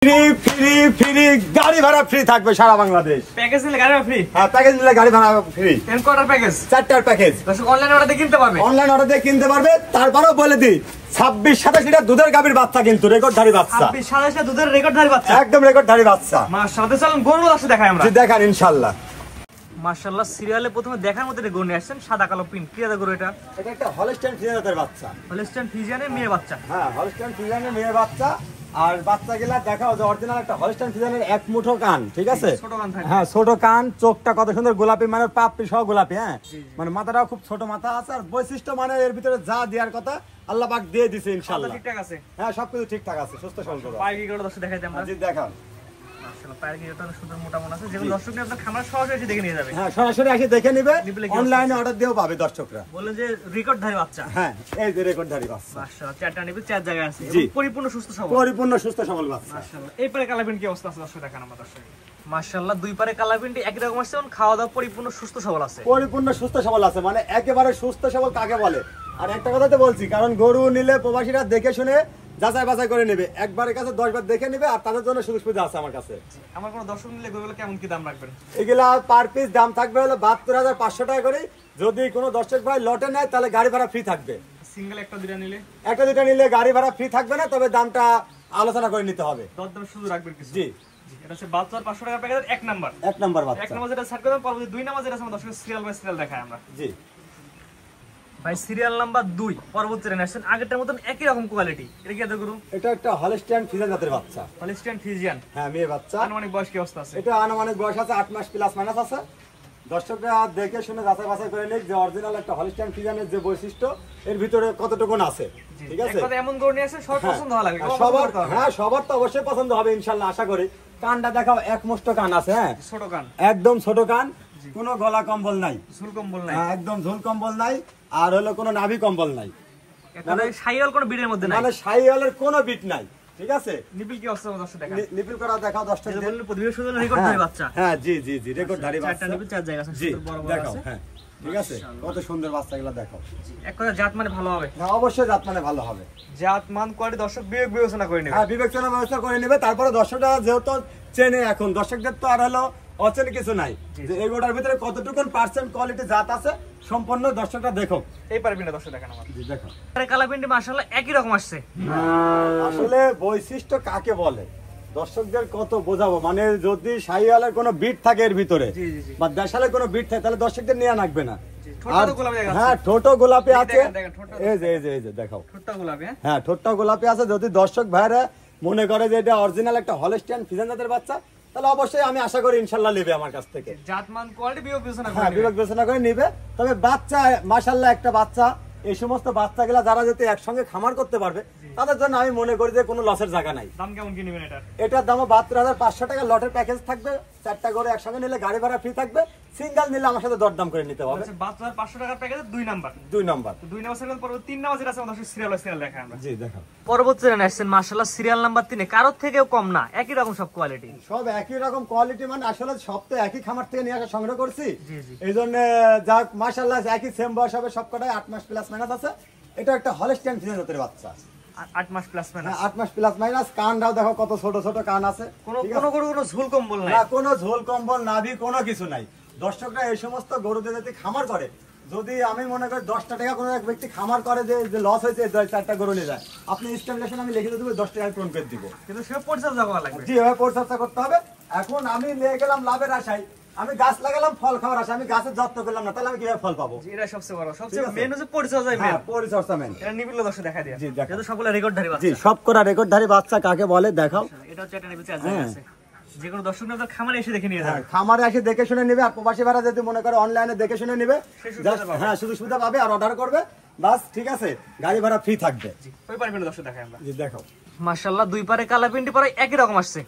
Free free free গাড়ি ভাড়া free থাকবে সারা বাংলাদেশ। প্যাকেজ নিলে গাড়ি ভাড়া ফ্রি? হ্যাঁ, প্যাকেজ নিলে গাড়ি ভাড়া ফ্রি। এর কটার প্যাকেজ? 4টার প্যাকেজ। দর্শক অনলাইন অর্ডার দিয়ে কিনতে পারবে? অনলাইন অর্ডার দিয়ে কিনতে পারবে। তারপরেও বলে দিই 26-27 লিটার দুধের গাভীর বাচ্চা, কিন্তু রেকর্ডধারী বাচ্চা। 26-27 লিটার দুধের রেকর্ডধারী বাচ্চা, একদম রেকর্ডধারী বাচ্চা। মাশাআল্লাহ। চলুন গরু দর্শক দেখাই আমরা। জি দেখান ইনশাআল্লাহ। মাশাআল্লাহ, সিরিয়ালে প্রথমে দেখার মধ্যে গরু নিয়ে আসছেন, সাদা কালো প্রিন্ট। কি আছে গরু এটা? এটা একটা হলস্টাইন ফ্রিজিয়ানের বাচ্চা। হলস্টাইন ফ্রিজিয়ানের মেয়ে বাচ্চা। হ্যাঁ, হলস্টাইন ফ্রিজিয়ানের মেয়ে বাচ্চা। আর বাচ্চাগুলা দেখাও যে অরিজিনাল একটা হলস্টাইন ফ্রিজিয়ানের এক মুঠো কান, ঠিক আছে? ছোট কান থাকে। হ্যাঁ, ছোট কান, চোখটা কত সুন্দর গোলাপি, মানে পাপড়ি সহ গোলাপি। হ্যাঁ, মানে মাথাটাও খুব ছোট মাথা আছে। আর বৈশিষ্ট্য মানে এর ভিতরে যা দেওয়ার কথা আল্লাহ পাক দিয়ে দিয়েছে ইনশাআল্লাহ। ঠিকঠাক আছে? হ্যাঁ, সবকিছু ঠিকঠাক আছে, সুস্থ সবল। পায়ে কি গরু দর্শক দেখাইতে আমরা? জি দেখাও। মাশাআল্লাহ, পায়ের কি অনেক সুন্দর মোটা মনে আছে, যেগুলো দর্শক নিয়ে আপনার খামার সরাসরি এসে দেখে নিয়ে যাবে। হ্যাঁ, সরাসরি এসে দেখে নিবে, অনলাইনে অর্ডার দিয়েও পাবে দর্শকরা। বলে যে রেকর্ডধারী বাচ্চা। হ্যাঁ, এই যে রেকর্ডধারী বাচ্চা। মাশাআল্লাহ, চারটা নিবে, চার জায়গায় আছে, জি। পরিপূর্ণ সুস্থ সবল। পরিপূর্ণ সুস্থ সবল বাচ্চা। মাশাআল্লাহ। এই পারে কালাপিন কি অবস্থা আছে দর্শক দেখান আমরা দর্শক। মাশাআল্লাহ, দুই পারে কালাপিনটি একই রকম আছে, এবং খাওয়া দাওয়া পরিপূর্ণ সুস্থ সবল আছে। পরিপূর্ণ সুস্থ সবল আছে, মানে একেবারে সুস্থ সবল কাকে বলে। আর একটা কথা তো বলছি, কারণ গরু নিলে প্রবাসীরা দেখে শুনে যাচাই বাছাই করে নেবে, একবারের কাছে 10 বার দেখে নেবে। আর তাদের জন্য সুযোগ সুবিধা আছে আমার কাছে। আমার কোনো দর্শক নিলে গরুগুলো কেমন কি দাম রাখবেন? এগুলা পার পিস দাম থাকবে হলো 72,500 টাকা করে। যদি কোনো দর্শক ভাই লটে নেয় তাহলে গাড়ি ভাড়া ফ্রি থাকবে। সিঙ্গেল একটা দুইটা নিলে? একটা দুটা নিলে গাড়ি ভাড়া ফ্রি থাকবে না, তবে দামটা আলোচনা করে নিতে হবে। দরদাম শুধু রাখবেন কিছু? জি, এটা হচ্ছে 72,500 টাকা প্যাকেজ, এক নাম্বার। এক নাম্বার বাচ্চা। এক নাম্বার যেটা সার্ট করলাম, পরবর্তী দুই নাম্বার যেটা আছে আমরা দর্শক সিরিয়াল বাই সিরিয়াল দেখাই আমরা। জি ভাই, সিরিয়াল নাম্বার 2 পরবর্তী জেনারেশন, আগেরটার মতন একই রকম কোয়ালিটি। এটা কি এত গরু? এটা একটা হলস্টাইন ফ্রিজিয়ান জাতের বাচ্চা। Holstein Friesian? হ্যাঁ, মেয়ে বাচ্চা। আনুমানিক বয়স কি অবস্থা আছে? এটা আনুমানিক বয়স আছে 8 মাস প্লাস মাইনাস আছে। দর্শকরা দেখে শুনে যাচাই বাছাই করে নিক যে অরিজিনাল একটা হলস্টাইন ফ্রিজিয়ানের যে বৈশিষ্ট্য এর ভিতরে কতটুকু আছে, ঠিক আছে? একবার এমন গরু নিয়ে আসে সবার পছন্দ হওয়া লাগবে। সবার, হ্যাঁ সবার তো অবশ্যই পছন্দ হবে ইনশাআল্লাহ, আশা করি। কানটা দেখাও, এক মুষ্ট কান আছে। হ্যাঁ, ছোট কান, একদম ছোট কান, কোনো গলা কম্বল নাই, ঝুল কম্বল নাই। হ্যাঁ, একদম ঝুল কম্বল নাই। আর হলো কোনো নাভি কম্বল নাই, মানে শাইওয়াল কোনো বিটের মধ্যে নাই, মানে শাইওয়ালের কোনো বিট নাই, ঠিক আছে? নিপিল কি অবস্থা দর্শক দেখান। নিপিল করা দেখাও দর্শক। এটা বললে পরিবেশ সুন্দর রেকর্ডধারী বাচ্চা। হ্যাঁ, জি জি জি, রেকর্ডধারী বাচ্চা। চারটা নিপিল, চার জায়গা আছে, জি সুন্দর বড় বড় দেখাও। আছে। হ্যাঁ, ঠিক আছে, কত সুন্দর বাচ্চাগুলো দেখাও। এক কথা জাত মানে ভালো হবে। হ্যাঁ, অবশ্যই জাত মানে ভালো হবে। জাত মান কোয়ালিটি দর্শক বিবেক বিবেচনা করে নেবে। হ্যাঁ, বিবেচনা ব্যবস্থা করে নেবে। তারপরে দর্শকরা যেহেতু চেনে, এখন দর্শকদের তো আর হলো অচেন কিছু নাই, যে এগুলোর ভিতরে কতটুকু পার্সেন্ট কোয়ালিটি জাত আছে সম্পূর্ণ দর্শকরা দেখো। এই পারবিনা দর্শক দেখান আমার। জি দেখো। আরে কালাপিন্ডি মাশাআল্লাহ একই রকম আসছে। আসলে বৈশিষ্ট্য কাকে বলে দর্শকদের কত বোঝাবো, মানে যদি শাহিওয়ালের কোনো বিট থাকে এর ভিতরে বা দেশালের কোনো বিট থাকে তাহলে দর্শকদের নিয়ে রাখবে না। হ্যাঁ, ঠোঁটো গোলাপি আছে, এই যে এই যে এই যে দেখাও, ঠোঁটটা গোলাপি। হ্যাঁ, ঠোঁটটা গোলাপি আছে। যদি দর্শক ভাইরা মনে করে যে এটা অরিজিনাল একটা হলস্টাইন ফ্রিজিয়ান জাতের বাচ্চা, তাহলে অবশ্যই আমি আশা করি ইনশাআল্লাহ নেবে আমার কাছ থেকে। জাতমান কোয়ালিটি বিবেক বিবেচনা করে হ্যাঁ, বিবেক বিবেচনা করে নেবে। তবে বাচ্চা মাশাআল্লাহ একটা বাচ্চা, এই সমস্ত বাচ্চাগুলা যারা যদি একসঙ্গে খামার করতে পারবে তাদের জন্য আমি মনে করি যে কোনো লসের জায়গা নাই। দাম কেমন কি নেবেন এটা? এটার দাম 72,500 টাকা। লটের প্যাকেজ থাকবে, 4টা করে একসঙ্গে নিলে গাড়ি ভাড়া ফ্রি থাকবে। সিঙ্গেল নিলে আমার সাথে দরদাম করে নিতে হবে। 72,500 টাকার প্যাকেজে 2 নাম্বার। 2 নাম্বার। 2 নাম্বার সেকেন্ড পরবর্তী 3 নাম্বার যেটা আছে আমাদের সিরিয়াল সিরিয়াল দেখাই আমরা। জি দেখো। পরবর্তী জেনারেশন মাশাআল্লাহ সিরিয়াল নাম্বার 3 কারোর থেকেও কম না, একই রকম সব কোয়ালিটি। সব একই রকম কোয়ালিটি, মানে আসলে সব তো একই খামার থেকে নিয়ে আসা সংগ্রহ করছি। জি জি। এইজন্য যা মাশাআল্লাহ একই সেম বয়স হবে সবকটাই, 8 মাস প্লাস মাইনাস আছে। এটা একটা হলস্টাইন ফ্রিজিয়ান জাতের বাচ্চা। 8 মাস প্লাস মাইনাস। 8 মাস প্লাস মাইনাস। কানটাও দেখো কত ছোট ছোট কান আছে। কোনো ঝুল কম্বল নাই, না কোনো ঝোল কম্বল নাভি কোনো কিছু নাই। দর্শকরা এই সমস্ত গরুদের যদি খামার করে, যদি আমি মনে করি 10টা টাকা কোনো এক ব্যক্তি খামার করে যে লস হয়েছে 4টা গরু নিয়ে যায়, আপনি স্ট্যাম্পলেশন আমি লিখে দেবো, 10 টাকা পূরণ করে দিব। কিন্তু সে পরিচর্যা করা লাগবে। জি, এভাবে পরিচর্যা করতে হবে। এখন আমি নিয়ে গেলাম লাভের আশায়, আমি গাছ লাগালাম ফল খাওয়ার আশায়, আমি গাছের যত্ন করলাম না, তাহলে আমি কিভাবে ফল পাবো? এটা সবচেয়ে বড়, সবচেয়ে মেন হচ্ছে পরিচর্যাই মেন। হ্যাঁ, পরিচর্যা মেন। এটা নিবিল দর্শক দেখাই দিয়া। জি দেখো। যেহেতু সকলে রেকর্ডধারী বাচ্চা। জি, সব করা রেকর্ডধারী বাচ্চা কাকে বলে দেখাও। এটা হচ্ছে একটা নিবিল চার্জ আছে। যে কোনো দর্শক আপনাদের খামারে এসে দেখে নিয়ে যাবে। হ্যাঁ, খামারে এসে দেখে শুনে নেবে। আর প্রবাসী ভাড়া যদি মনে করে অনলাইনে দেখে শুনে নেবে, হ্যাঁ সুযোগ সুবিধা পাবে আর অর্ডার করবে, বাস ঠিক আছে, গাড়ি ভাড়া ফ্রি থাকবে। জি, ওই পারবিনা দর্শক দেখাই আমরা। জি দেখো। মাশাআল্লাহ দুই পারে কালাপিন্ডি পরে একই রকম আসছে।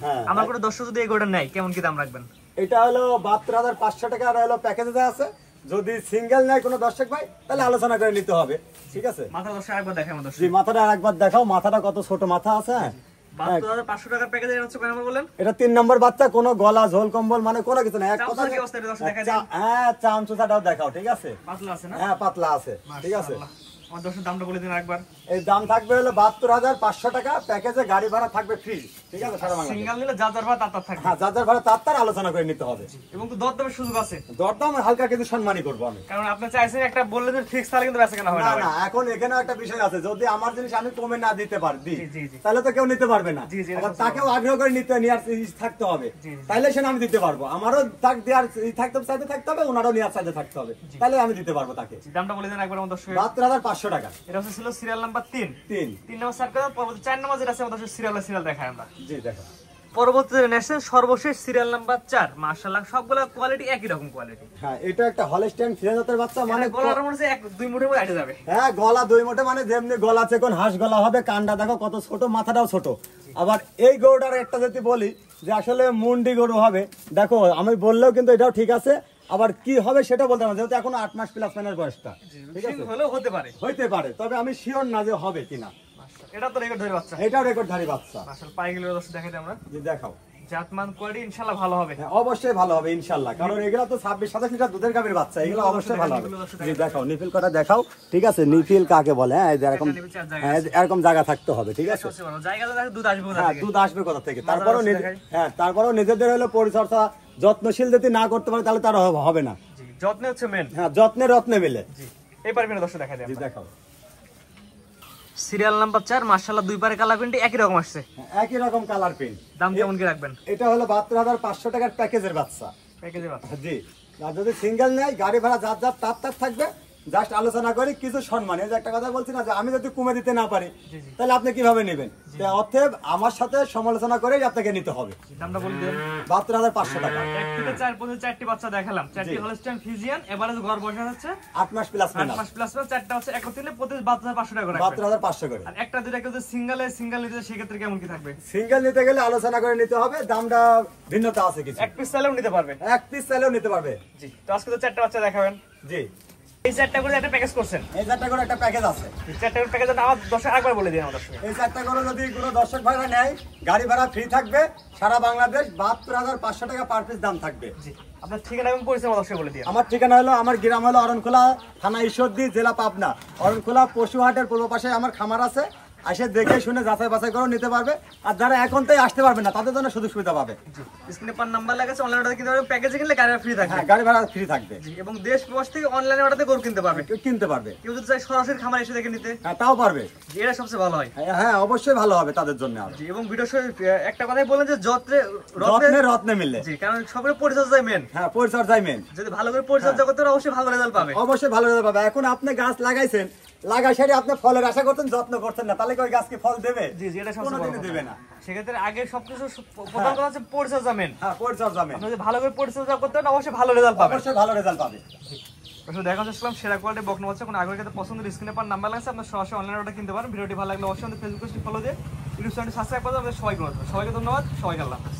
হ্যাঁ, আমার কোনো দর্শক যদি এই গোটা নেয় কেমন কি দাম রাখবেন? এটা হলো 72,500 টাকা। আর হলো প্যাকেজে আছে। যদি সিঙ্গেল নেয় কোনো দর্শক ভাই তাহলে আলোচনা করে নিতে হবে, ঠিক আছে? মাথা দর্শক আরেকবার দেখাই আমাদের দর্শক। জি, মাথাটা আরেকবার দেখাও। মাথাটা কত ছোট মাথা আছে। 72,500 টাকার প্যাকেজে এটা হচ্ছে কয় নাম্বার বলেন? এটা 3 নম্বর বাচ্চা। কোনো গলা ঝোল কম্বল মানে কোনো কিছু না, এক কথা। কি অবস্থা এটা দর্শক দেখাই দেন। হ্যাঁ, চামচুটাও দেখাও, ঠিক আছে? পাতলা আছে না? হ্যাঁ, পাতলা আছে, ঠিক আছে। আমার দর্শক দামটা বলে দিন একবার। এই দাম থাকবে হলো ৭২,৫০০ টাকা, প্যাকেজে গাড়ি ভাড়া থাকবে ফ্রি, ঠিক আছে সারা বাংলাদেশ। সিঙ্গেল নিলে যার ভাড়া তার থাকবে। হ্যাঁ, যার ভাড়া তার আলোচনা করে নিতে হবে। এবং তো দরদামের সুযোগ আছে। দরদাম হালকা কিছু সম্মানই করবো আমি, কারণ আপনি চাইছেন একটা বললে যে ফিক্স, তাহলে কিন্তু বেচা কেনা হয় না। না, এখন এখানে একটা বিষয় আছে, যদি আমার জিনিস আমি কমে না দিতে পারি তাহলে তো কেউ নিতে পারবে না, আবার তাকেও আগ্রহ করে নেওয়ার থাকতে হবে, তাইলে সে আমি দিতে পারবো। আমারও দেওয়ার চাইতে থাকতে হবে, ওনারও নেওয়ার চাইতে থাকতে হবে, তাহলে আমি দিতে পারবো তাকে। দামটা বলে দেন একবার আমাদের দর্শক। ৭২,৫০০ টাকা। এটা ছিল সিরিয়াল নাম্বার 3 নম্বর স্যার করে পরবর্তী 4 নম্বর যেটা আছে আমাদের সিরিয়াল দেখায় আমরা। জি দেখো। পরবর্তীতে নেক্সট সর্বশেষ সিরিয়াল নাম্বার 4, মাশাআল্লাহ সবগুলা কোয়ালিটি একই রকম কোয়ালিটি। হ্যাঁ, এটা একটা হলস্টাইন ফ্রিজিয়ান জাতের বাচ্চা, মানে গলার মধ্যে 1-2 মুঠের মধ্যে আটে যাবে। হ্যাঁ, গলা 2 মুঠে, মানে যেমনি গলা চেকন হাঁস গলা হবে, কান্ডা দেখো কত ছোট, মাথাটাও ছোট। আবার এই গরুটার একটা যদি বলি যে আসলে মুন্ডি গরু হবে, দেখো আমি বললেও কিন্তু এটাও ঠিক আছে, আবার কি হবে সেটা বলতে পারবো, যেহেতু এখন 8 মাস প্লাস মাইনাস বয়সটা, ঠিক আছে, হলেও হতে পারে, তবে আমি শিওর না যে হবে কিনা। এটা তো রেকর্ড ধরে বাচ্চা, এটাও রেকর্ডধারী বাচ্চা। মাশাআল্লাহ পাইগুলো দর্শক দেখাই আমরা। জি দেখাও। জাতমান কোয়ালিটি ইনশাআল্লাহ ভালো হবে। হ্যাঁ, অবশ্যই ভালো হবে ইনশাআল্লাহ, কারণ এগুলা তো 26-27 লিটার দুধের গাভীর বাচ্চা, এগুলো অবশ্যই ভালো হবে। জি দেখাও, নিফিল কটা দেখাও, ঠিক আছে, নিফিল কাকে বলে? হ্যাঁ, এরকম, এরকম জায়গা থাকতে হবে, ঠিক আছে। দুধ আসবে কোথা থেকে? হ্যাঁ, দুধ আসবে কোথা থেকে? তারপরেও নিজেদের হলো পরিচর্যা যত্নশীল যদি না করতে পারে তাহলে তার হবে না। জি, যত্নে হচ্ছে মেন। হ্যাঁ, যত্নে রত্নে মিলে। জি, এবার বিনা দর্শক দেখাই দেন। জি দেখাও। সিরিয়াল নাম্বার 4, মাশাআল্লাহ দুই পারে কালার প্রিন্ট একই রকম আসছে, একই রকম কালার প্রিন্ট। দাম কেমন কি রাখবেন? এটা হলো ৭২,৫০০ টাকার প্যাকেজের বাচ্চা। প্যাকেজের বাচ্চা, জি। আর যদি সিঙ্গেল নেয়, গাড়ি ভাড়া যার তার থাকবে, জাস্ট আলোচনা করি কিছু সম্মান। এই যে একটা কথা বলছি না, যে আমি যদি কমে দিতে না পারি তাহলে আপনি কিভাবে নেবেন? অতএব আমার সাথে সমালোচনা করেই আপনাকে নিতে হবে। দামটা বলে দেন। ৭২,৫০০ টাকা। 1 থেকে 4 পর্যন্ত 4টি বাচ্চা দেখালাম, 4টি হলস্টাইন ফ্রিজিয়ান, এভারেজ গড় বয়স হচ্ছে 8 মাস প্লাস 8 মাস প্লাস, 4টা হচ্ছে একত্রিলে প্রতি ৭২,৫০০ টাকা করে রাখবেন। ৭২,৫০০ করে। আর একটা দুইটা কেউ সিঙ্গেল নিতে সেক্ষেত্রে কেমন কি থাকবে? সিঙ্গেল নিতে গেলে আলোচনা করে নিতে হবে, দামটা ভিন্নতা আছে কিছু। এক পিস চাইলেও নিতে পারবে। এক পিস চাইলেও নিতে পারবে। জি, তো আজকে তো 4টা বাচ্চা দেখাবেন। জি, এই 4টা করে একটা প্যাকেজ করছেন। এই 4টা করে একটা প্যাকেজ আছে। এই 4টা করে প্যাকেজ আমার দর্শক একবার বলে দিন আমাদের সঙ্গে। এই 4টা করে যদি কোনো দর্শক ভাইরা নেয়, গাড়ি ভাড়া ফ্রি থাকবে, সারা বাংলাদেশ ৭২,৫০০ টাকা পার পিস দাম থাকবে। জি, আপনার ঠিকানা এবং পরিচয় আমাদের দর্শক বলে দিন। আমার ঠিকানা হলো, আমার গ্রাম হলো অরণখোলা, থানা ঈশ্বরদী, জেলা পাবনা। অরণখোলা পশুহাটের পূর্ব পাশে আমার খামার আছে, আসে দেখে শুনে যাচাই বাছাই করে নিতে পারবে। আর যারা এখন থেকে আসতে পারবে না, তাদের জন্য সুযোগ সুবিধা পাবে। স্ক্রিনে পার নাম্বার লাগাছে, অনলাইন অর্ডার কিনতে পারবে, প্যাকেজে কিনলে গাড়ি ফ্রি থাকবে। হ্যাঁ, গাড়ি ভাড়া ফ্রি থাকবে। জি, এবং দেশ প্রবাস থেকে অনলাইন অর্ডারে গরু কিনতে পারবে, কিনতে পারবে। কেউ যদি চায় সরাসরি খামারে এসে দেখে নিতে, হ্যাঁ, তাও পারবে। জি, এটা সবচেয়ে ভালো হয়। হ্যাঁ, অবশ্যই ভালো হবে তাদের জন্য। জি, এবং ভিডিও একটা কথাই বলেন যে রত্নে রত্নে মিললে। জি, কারণ সবের পরিচর্যাই মেন। হ্যাঁ, পরিচর্যাই মেন। যদি ভালো করে পরিচর্যা করতে পারে অবশ্যই ভালো রেজাল্ট পাবে। অবশ্যই ভালো রেজাল্ট পাবে। এখন আপনি গাছ লাগাইছেন, লাগাই সারি আপনি ফলের আশা করতেন, যত্ন করছেন না, তাহলে কি ওই গাছ কি ফল দেবে? জি, এটা কোনোদিনই দেবে না। সেক্ষেত্রে আগে সবকিছু প্রথম কথা হচ্ছে পরিচর্যা মেন। হ্যাঁ, পরিচর্যা মেন। আপনি যদি ভালো করে পরিচর্যা করতে পারেন অবশ্যই ভালো রেজাল্ট পাবেন। অবশ্যই ভালো রেজাল্ট পাবে। আসলে দেখা যাচ্ছে সেরা কোয়ালিটি বকনা বাচ্চা, কোনো আগ্রহী ক্ষেত্রে পছন্দের স্ক্রিনে পার নাম্বার লাগছে, আপনার সরাসরি অনলাইন অর্ডার কিনতে পারেন। ভিডিওটি ভালো লাগলে অবশ্যই আমাদের ফেসবুক পেজটি ফলো দিয়ে ইউটিউব চ্যানেলটি সাবস্ক্রাইব করে আমাদের সবাইকে ধন্যবাদ। সবাইকে ধন্যবাদ, সবাইকে আল্লাহ হাফেজ।